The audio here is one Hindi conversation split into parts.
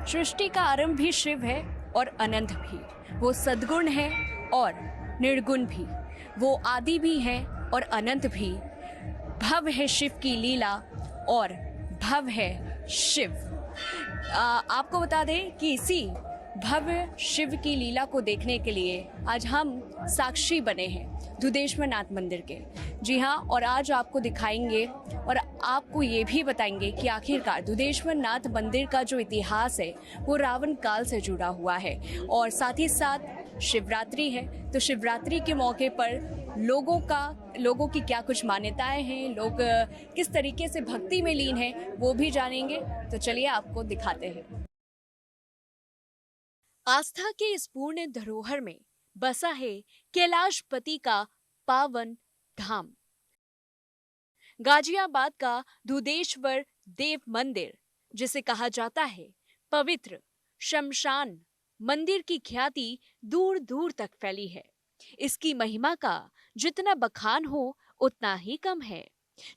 सृष्टि का आरंभ भी शिव है और अनंत भी। वो सद्गुण है और निर्गुण भी। वो आदि भी है और अनंत भी। भव है शिव की लीला और भव है शिव। आपको बता दें कि इसी भव्य शिव की लीला को देखने के लिए आज हम साक्षी बने हैं दुधेश्वर नाथ मंदिर के। जी हाँ, और आज आपको दिखाएंगे और आपको ये भी बताएंगे कि आखिरकार दुधेश्वर नाथ मंदिर का जो इतिहास है वो रावण काल से जुड़ा हुआ है। और साथ ही साथ शिवरात्रि है, तो शिवरात्रि के मौके पर लोगों की क्या कुछ मान्यताएं हैं, लोग किस तरीके से भक्ति में लीन हैं, वो भी जानेंगे। तो चलिए आपको दिखाते हैं। आस्था के इस पूर्ण धरोहर में बसा है कैलाशपति का पावन धाम। गाजियाबाद का दुधेश्वर देव मंदिर, जिसे कहा जाता है पवित्र शमशान मंदिर की ख्याति दूर दूर तक फैली है। इसकी महिमा का जितना बखान हो उतना ही कम है।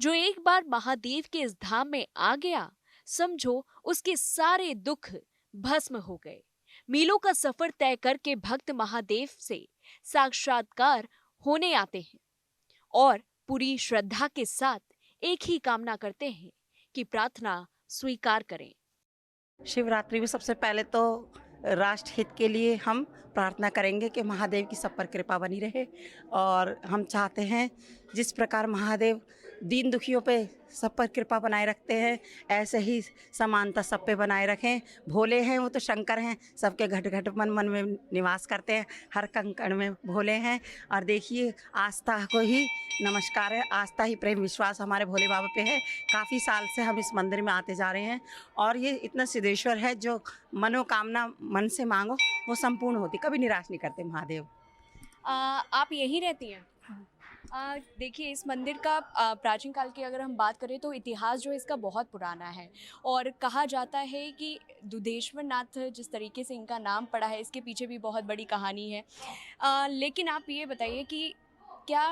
जो एक बार महादेव के इस धाम में आ गया, समझो उसके सारे दुख भस्म हो गए। मीलों का सफर तय करके भक्त महादेव से साक्षात्कार होने आते हैं और पूरी श्रद्धा के साथ एक ही कामना करते हैं कि प्रार्थना स्वीकार करें। शिवरात्रि में सबसे पहले तो राष्ट्र हित के लिए हम प्रार्थना करेंगे कि महादेव की सब पर कृपा बनी रहे। और हम चाहते हैं जिस प्रकार महादेव दीन दुखियों पे सब पर कृपा बनाए रखते हैं, ऐसे ही समानता सब पे बनाए रखें। भोले हैं वो तो शंकर हैं, सबके घट घट मन मन में निवास करते हैं, हर कंकण में भोले हैं। और देखिए, आस्था को ही नमस्कार है, आस्था ही प्रेम विश्वास हमारे भोले बाबा पे है। काफ़ी साल से हम इस मंदिर में आते जा रहे हैं और ये इतना सिद्धेश्वर है, जो मनोकामना मन से मांगो वो संपूर्ण होती, कभी निराश नहीं करते महादेव। आप यहीं रहती हैं? देखिए, इस मंदिर का प्राचीन काल की अगर हम बात करें तो इतिहास जो है इसका बहुत पुराना है। और कहा जाता है कि दुधेश्वर नाथ जिस तरीके से इनका नाम पड़ा है, इसके पीछे भी बहुत बड़ी कहानी है। लेकिन आप ये बताइए कि क्या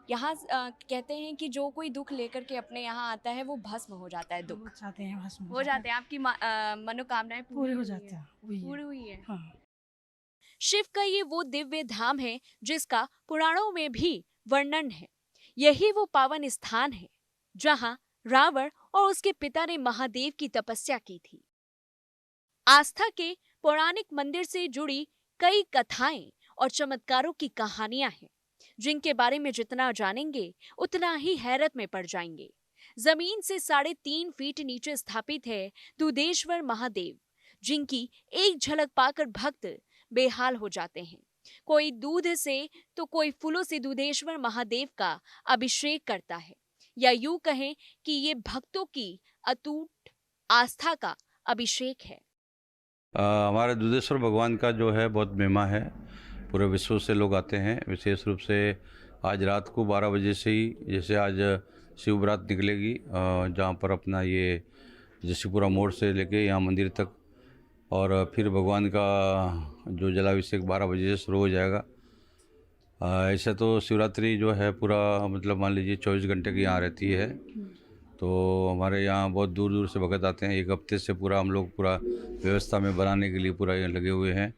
यहाँ कहते हैं कि जो कोई दुख लेकर के अपने यहाँ आता है वो भस्म हो जाता है, दुख वो चाहते हैं भस्म हो जाते हैं। आपकी मनोकामनाएं पूरे हो जाते हैं, पूरी हुई है। हाँ। शिव का ये वो दिव्य धाम है जिसका पुराणों में भी वर्णन है। यही वो पावन स्थान है जहां रावण और उसके पिता ने महादेव की तपस्या की थी। आस्था के पौराणिक मंदिर से जुड़ी कई कथाएं और चमत्कारों की कहानियां हैं, जिनके बारे में जितना जानेंगे उतना ही हैरत में पड़ जाएंगे। जमीन से 3.5 फीट नीचे स्थापित है दुधेश्वर महादेव, जिनकी एक झलक पाकर भक्त बेहाल हो जाते हैं। कोई दूध से तो कोई फूलों से दुधेश्वर महादेव का अभिषेक करता है, या यूं कहें कि ये भक्तों की अटूट आस्था का अभिषेक है। हमारे दुधेश्वर भगवान का जो है बहुत महिमा है, पूरे विश्व से लोग आते हैं। विशेष रूप से आज रात को 12 बजे से ही, जैसे आज शिव बारात निकलेगी जहाँ पर अपना ये जशीपुरा मोड़ से लेके यहाँ मंदिर तक, और फिर भगवान का जो जलाभिषेक 12 बजे से शुरू हो जाएगा। ऐसा तो शिवरात्रि जो है पूरा मतलब मान लीजिए 24 घंटे की यहाँ रहती है। तो हमारे यहाँ बहुत दूर दूर से भगत आते हैं। एक हफ्ते से पूरा हम लोग पूरा व्यवस्था में बनाने के लिए पूरा ये लगे हुए हैं।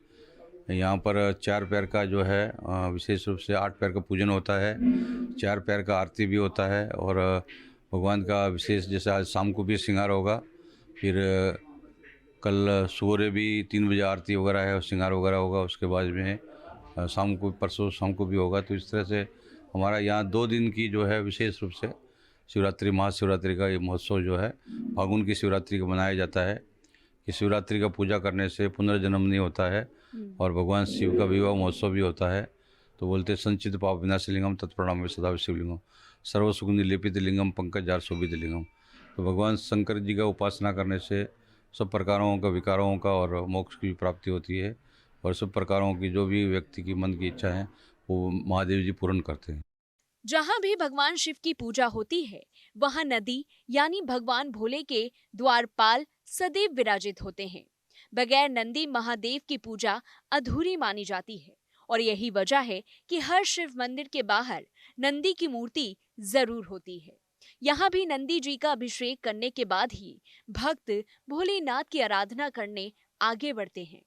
यहाँ पर 4 पैर का जो है विशेष रूप से 8 पैर का पूजन होता है, 4 पैर का आरती भी होता है, और भगवान का विशेष जैसे आज शाम को भी श्रृंगार होगा, फिर कल सुबह भी 3 बजे आरती वगैरह है और श्रृंगार वगैरह होगा। उसके बाद में शाम को, परसों शाम को भी होगा। तो इस तरह से हमारा यहाँ 2 दिन की जो है विशेष रूप से शिवरात्रि, महाशिवरात्रि का ये महोत्सव जो है फागुन की शिवरात्रि को मनाया जाता है कि शिवरात्रि का पूजा करने से पुनर्जन्म नहीं होता है और भगवान शिव का विवाह महोत्सव भी होता है। तो बोलते संचित पाप विनाशी लिंगम तत्प्रणाम सदा शिवलिंगम सर्व सुगंधि लेपित लिंगम पंकजार शोभित लिंगम। तो भगवान शंकर जी का उपासना करने से सब प्रकारों का विकारों का और मोक्ष की प्राप्ति होती है, और सब प्रकारों की जो भी व्यक्ति की मन की इच्छा है वो महादेव जी पूर्ण करते हैं। जहां भी भगवान शिव की पूजा होती है वहां नदी यानी भगवान भोले के द्वारपाल सदैव विराजित होते हैं। बगैर नंदी महादेव की पूजा अधूरी मानी जाती है, और यही वजह है कि हर शिव मंदिर के बाहर नंदी की मूर्ति जरूर होती है। यहाँ भी नंदी जी का अभिषेक करने के बाद ही भक्त भोलेनाथ की आराधना करने आगे बढ़ते हैं।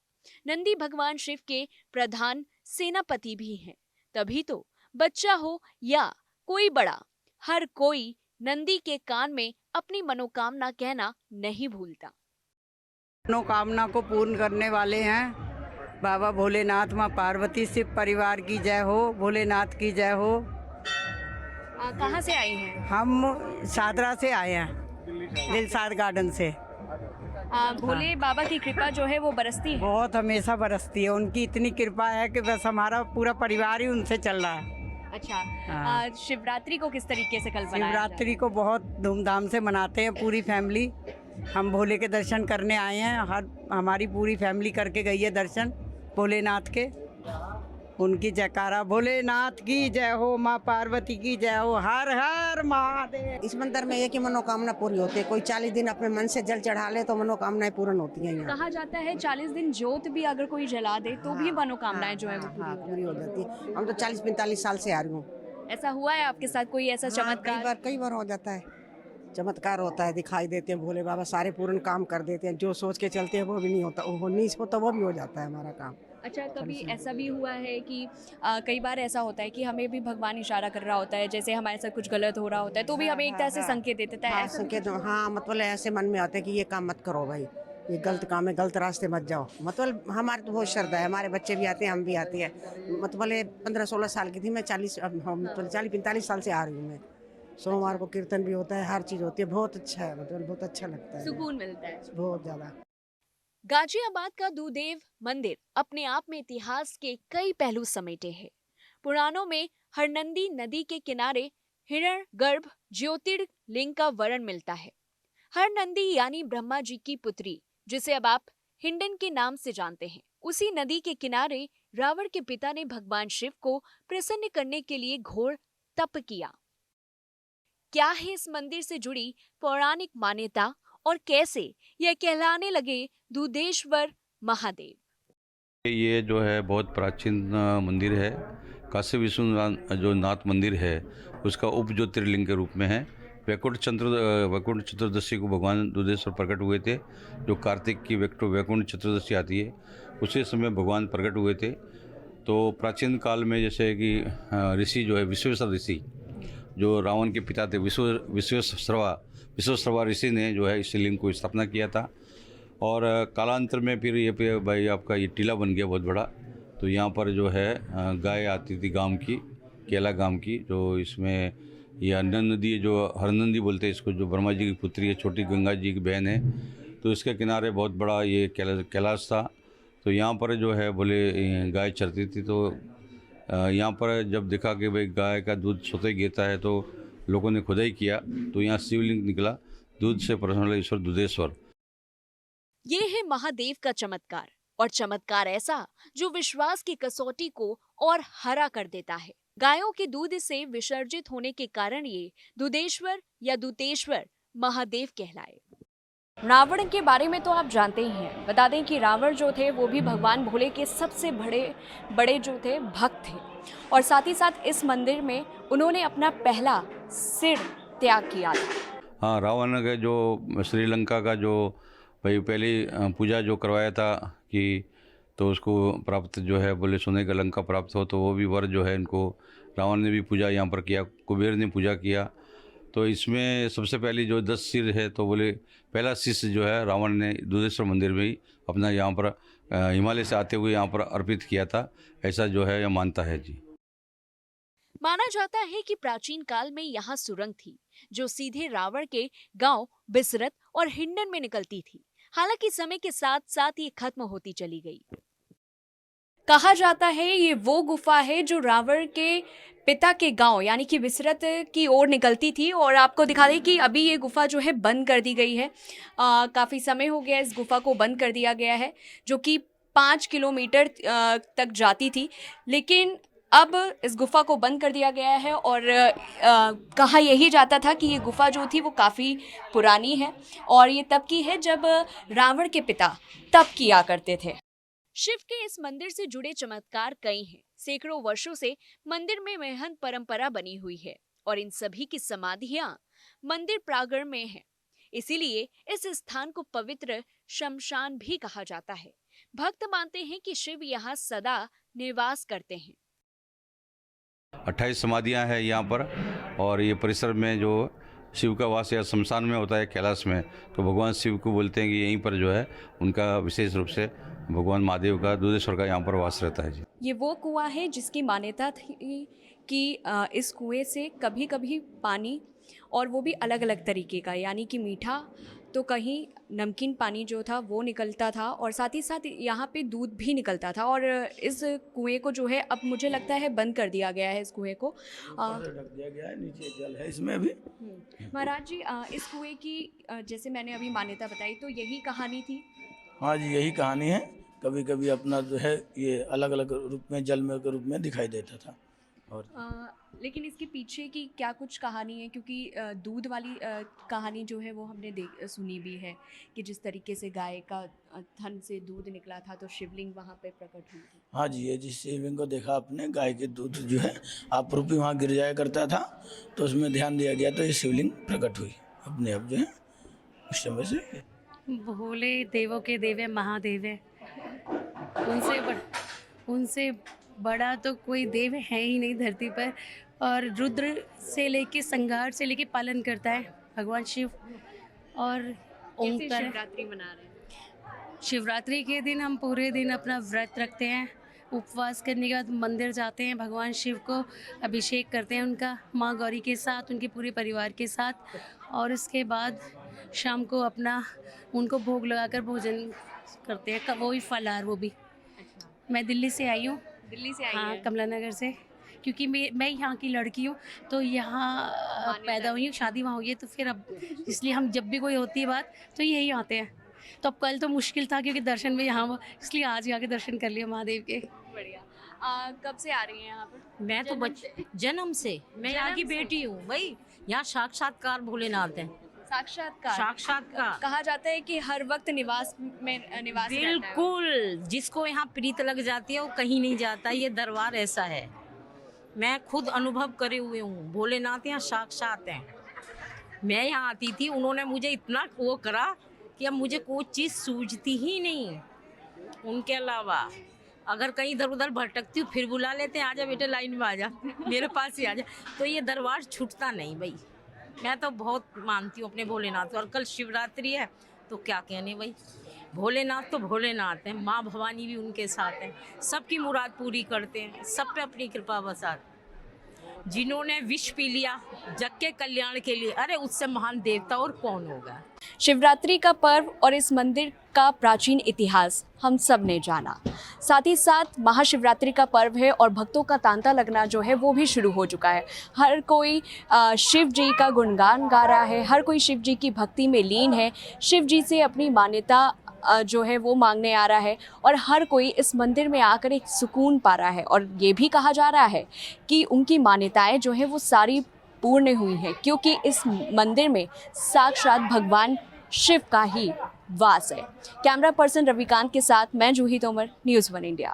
नंदी भगवान शिव के प्रधान सेनापति भी हैं। तभी तो बच्चा हो या कोई बड़ा, हर कोई नंदी के कान में अपनी मनोकामना कहना नहीं भूलता। मनोकामना को पूर्ण करने वाले हैं बाबा भोलेनाथ, माँ पार्वती, शिव परिवार की जय हो, भोलेनाथ की जय हो। कहाँ से आई हैं? हम सादरा से आए हैं, दिलसाद गार्डन से। भोले बाबा की कृपा जो है वो बरसती है। बहुत हमेशा बरसती है, उनकी इतनी कृपा है कि बस हमारा पूरा परिवार ही उनसे चल रहा है। अच्छा, हाँ। शिवरात्रि को किस तरीके से कल बनाया जाता है? शिवरात्रि को बहुत धूमधाम से मनाते हैं पूरी फैमिली। हम भोले के दर्शन करने आए हैं, हमारी पूरी फैमिली करके गई है दर्शन भोलेनाथ के। उनकी जयकारा, भोलेनाथ की जय हो, माँ पार्वती की जय हो, हर हर महादेव। इस मंदिर में एक ही मनोकामना पूरी होती है। कोई 40 दिन अपने मन से जल चढ़ा ले तो मनोकामनाएं पूर्ण होती हैं। यहाँ कहा जाता है 40 दिन ज्योत भी अगर कोई जला दे तो भी मनोकामनाएं जो है वो पूरी हो जाती है। हम तो 40-45 साल से आ रही हूँ। ऐसा हुआ है आपके साथ कोई ऐसा चमत्कार? कई बार हो जाता है, चमत्कार होता है, दिखाई देते हैं भोले बाबा, सारे पूर्ण काम कर देते हैं। जो सोच के चलते हैं वो भी नहीं होता, वो नहीं होता वो भी हो जाता है हमारा काम। अच्छा, कभी ऐसा भी हुआ है कि कई बार ऐसा होता है कि हमें भी भगवान इशारा कर रहा होता है, जैसे हमारे साथ कुछ गलत हो रहा होता है तो भी हमें एक तरह से संकेत दे देता है? संकेत, हाँ, मतलब ऐसे मन में आता है कि ये काम मत करो भाई, ये गलत काम है, गलत रास्ते मत जाओ। मतलब हमारे तो बहुत श्रद्धा है, हमारे बच्चे भी आते हैं, हम भी आते हैं। मतलब 15-16 साल की थी मैं, 40-45 साल से आ रही हूँ मैं। सोमवार को कीर्तन भी होता है, हर चीज़ होती है। बहुत अच्छा है, मतलब बहुत अच्छा लगता है, सुकून मिलता है बहुत ज़्यादा। गाजियाबाद का दूदेव मंदिर अपने आप में इतिहास के कई पहलू समेटे हैं। पुराणों में हरनंदी नदी के किनारे हिरण गर्भ ज्योतिर्लिंग का वर्णन मिलता है। हरनंदी यानी ब्रह्मा जी की पुत्री, जिसे अब आप हिंडन के नाम से जानते हैं। उसी नदी के किनारे रावण के पिता ने भगवान शिव को प्रसन्न करने के लिए घोर तप किया। क्या है इस मंदिर से जुड़ी पौराणिक मान्यता और कैसे यह कहलाने लगे दूधेश्वर महादेव? ये जो है बहुत प्राचीन मंदिर है। काशी विश्वनाथ जो नाथ मंदिर है उसका उप ज्योतिर्लिंग के रूप में है। वैकुंठ चतुर्दशी को भगवान दूधेश्वर प्रकट हुए थे। जो कार्तिक की वैकुंठ चतुर्दशी आती है उसी समय भगवान प्रकट हुए थे। तो प्राचीन काल में जैसे कि ऋषि जो है विश्वेश्वर ऋषि, जो रावण के पिता थे, विश्वेश्रवा ऋषि ने जो है इस लिंग को स्थापना किया था। और कालांतर में फिर ये पे भाई आपका ये टीला बन गया बहुत बड़ा। तो यहाँ पर जो है गाय आती थी गांव की, केला गांव की, जो इसमें ये अनन नदी जो हरनंदी बोलते हैं इसको, जो ब्रह्मा जी की पुत्री है, छोटी गंगा जी की बहन है। तो इसके किनारे बहुत बड़ा ये कैलाश था। तो यहाँ पर जो है बोले गाय चरती थी। तो यहाँ पर जब देखा कि भाई गाय का दूध स्वतः गिरता है तो लोगों ने खुदाई किया, तो यहाँ शिवलिंग निकला, दूध से प्रसन्न ईश्वर दूधेश्वर। ये है महादेव का चमत्कार, और चमत्कार ऐसा जो विश्वास की कसौटी को और हरा कर देता है। गायों के दूध से विसर्जित होने के कारण ये दूधेश्वर या दूतेश्वर महादेव कहलाए। रावण के बारे में तो आप जानते ही हैं। बता दें कि रावण जो थे वो भी भगवान भोले के सबसे बड़े जो थे भक्त थे, और साथ ही साथ इस मंदिर में उन्होंने अपना पहला सिर त्याग किया था। हाँ, रावण का जो श्रीलंका का जो भाई पहली पूजा जो करवाया था कि तो उसको प्राप्त जो है बोले सोने का लंका प्राप्त हो, तो वो भी वर जो है इनको रावण ने भी पूजा यहाँ पर किया, कुबेर ने पूजा किया। तो इसमें सबसे पहली जो 10 सिर है, तो बोले पहला शिष्य जो है रावण ने दूधेश्वर मंदिर में ही अपना यहाँ पर हिमालय से आते हुए यहाँ पर अर्पित किया था, ऐसा जो है यह मानता है जी। माना जाता है कि प्राचीन काल में यहाँ सुरंग थी जो सीधे रावण के गांव बिसरत और हिंडन में निकलती थी। हालांकि समय के साथ साथ ये खत्म होती चली गई। कहा जाता है ये वो गुफा है जो रावण के पिता के गांव यानी कि बिसरत की ओर निकलती थी। और आपको दिखा दें कि अभी ये गुफा जो है बंद कर दी गई है। काफ़ी समय हो गया इस गुफा को बंद कर दिया गया है, जो कि 5 किलोमीटर तक जाती थी, लेकिन अब इस गुफा को बंद कर दिया गया है। और कहा यही जाता था कि ये गुफा जो थी वो काफ़ी पुरानी है, और ये तब की है जब रावण के पिता तप किया करते थे। शिव के इस मंदिर से जुड़े चमत्कार कई हैं। सैकड़ों वर्षों से मंदिर में महंत परंपरा बनी हुई है, और इन सभी की समाधियां मंदिर प्रांगण में हैं। इसीलिए इस स्थान को पवित्र शमशान भी कहा जाता है। भक्त मानते हैं कि शिव यहाँ सदा निवास करते हैं। 28 समाधियां हैं यहाँ पर, और ये परिसर में जो शिव का वास या शमशान में होता है, कैलाश में, तो भगवान शिव को बोलते हैं कि यहीं पर जो है उनका विशेष रूप से भगवान महादेव का, दूधेश्वर का यहाँ पर वास रहता है जी। ये वो कुआं है जिसकी मान्यता थी कि इस कुएं से कभी कभी पानी, और वो भी अलग अलग तरीके का, यानी कि मीठा, तो कहीं नमकीन पानी जो था वो निकलता था, और साथ ही साथ यहाँ पे दूध भी निकलता था। और इस कुएं को जो है अब मुझे लगता है बंद कर दिया गया है। इस कुएं को ढक दिया गया है, नीचे जल है इसमें भी। महाराज जी, इस कुएं की जैसे मैंने अभी मान्यता बताई, तो यही कहानी थी। हाँ जी, यही कहानी है। कभी कभी अपना जो है ये अलग अलग रूप में, जल में के रूप में दिखाई देता था। और लेकिन इसके पीछे की क्या कुछ कहानी है? क्योंकि दूध वाली कहानी जो है वो हमने सुनी भी है कि जिस तरीके से गाय का थन से दूध निकला था, तो शिवलिंग वहाँ पे प्रकट हुई थी। हाँ जी, ये जिस शिवलिंग को देखा आपने, गाय के दूध जो है आपरूपी वहाँ गिर जाया करता था, तो उसमें ध्यान दिया गया, तो ये शिवलिंग प्रकट हुई अपने आप जो है उस समय से। भोले देवों के देव है, महादेव है। उनसे बड़ा तो कोई देव है ही नहीं धरती पर। और रुद्र से लेके संहार से लेके पालन करता है भगवान शिव। और ओंकार, शिवरात्रि मना रहे हैं। शिवरात्रि के दिन हम पूरे दिन अपना व्रत रखते हैं। उपवास करने के बाद मंदिर जाते हैं, भगवान शिव को अभिषेक करते हैं उनका, माँ गौरी के साथ, उनके पूरे परिवार के साथ। और उसके बाद शाम को अपना उनको भोग लगाकर भोजन करते हैं, वो भी फलाहार। वो भी मैं दिल्ली से आई हूँ। दिल्ली से आई हाँ, हैं? कमला नगर से, क्योंकि मैं यहाँ की लड़की हूँ, तो यहाँ पैदा हुई हूँ, शादी वहाँ हुई है, तो फिर अब इसलिए हम जब भी कोई होती है बात तो यही आते हैं। तो अब कल तो मुश्किल था क्योंकि दर्शन में यहाँ, इसलिए आज आके दर्शन कर लिया महादेव के। बढ़िया। कब से आ रही हैं यहाँ पर? मैं तो जन्म से मैं यहाँ की बेटी हूँ भाई। यहाँ साक्षात्कार भोलेनाथ है। साक्षात्कार कहा जाता है कि हर वक्त निवास रहता है। बिल्कुल, जिसको यहाँ प्रीत लग जाती है वो कहीं नहीं जाता। ये दरबार ऐसा है, मैं खुद अनुभव करे हुए हूँ। भोलेनाथ यहाँ साक्षात हैं। मैं यहाँ आती थी, उन्होंने मुझे इतना वो करा कि अब मुझे कोई चीज़ सूझती ही नहीं। उनके अलावा अगर कहीं इधर उधर भटकती हूँ फिर बुला लेते हैं, आजा बेटे लाइन में आजा, मेरे पास ही आजा। तो ये दरबार छूटता नहीं भाई। मैं तो बहुत मानती हूँ अपने भोलेनाथ को। और कल शिवरात्रि है तो क्या कहने भाई, भोलेनाथ तो भोलेनाथ हैं, माँ भवानी भी उनके साथ हैं, सबकी मुराद पूरी करते हैं, सब पे अपनी कृपा बसाते। जिन्होंने विष पी लिया जग के कल्याण के लिए, अरे उससे महान देवता और कौन होगा। शिवरात्रि का पर्व और इस मंदिर का प्राचीन इतिहास हम सब ने जाना। साथ ही साथ महाशिवरात्रि का पर्व है और भक्तों का तांता लगना जो है वो भी शुरू हो चुका है। हर कोई शिव जी का गुणगान गा रहा है, हर कोई शिव जी की भक्ति में लीन है, शिव जी से अपनी मान्यता जो है वो मांगने आ रहा है, और हर कोई इस मंदिर में आकर एक सुकून पा रहा है। और ये भी कहा जा रहा है कि उनकी मान्यताएं जो है वो सारी पूर्ण हुई हैं, क्योंकि इस मंदिर में साक्षात भगवान शिव का ही वास है। कैमरा पर्सन रविकांत के साथ मैं जूही तोमर, न्यूज़ 1 इंडिया।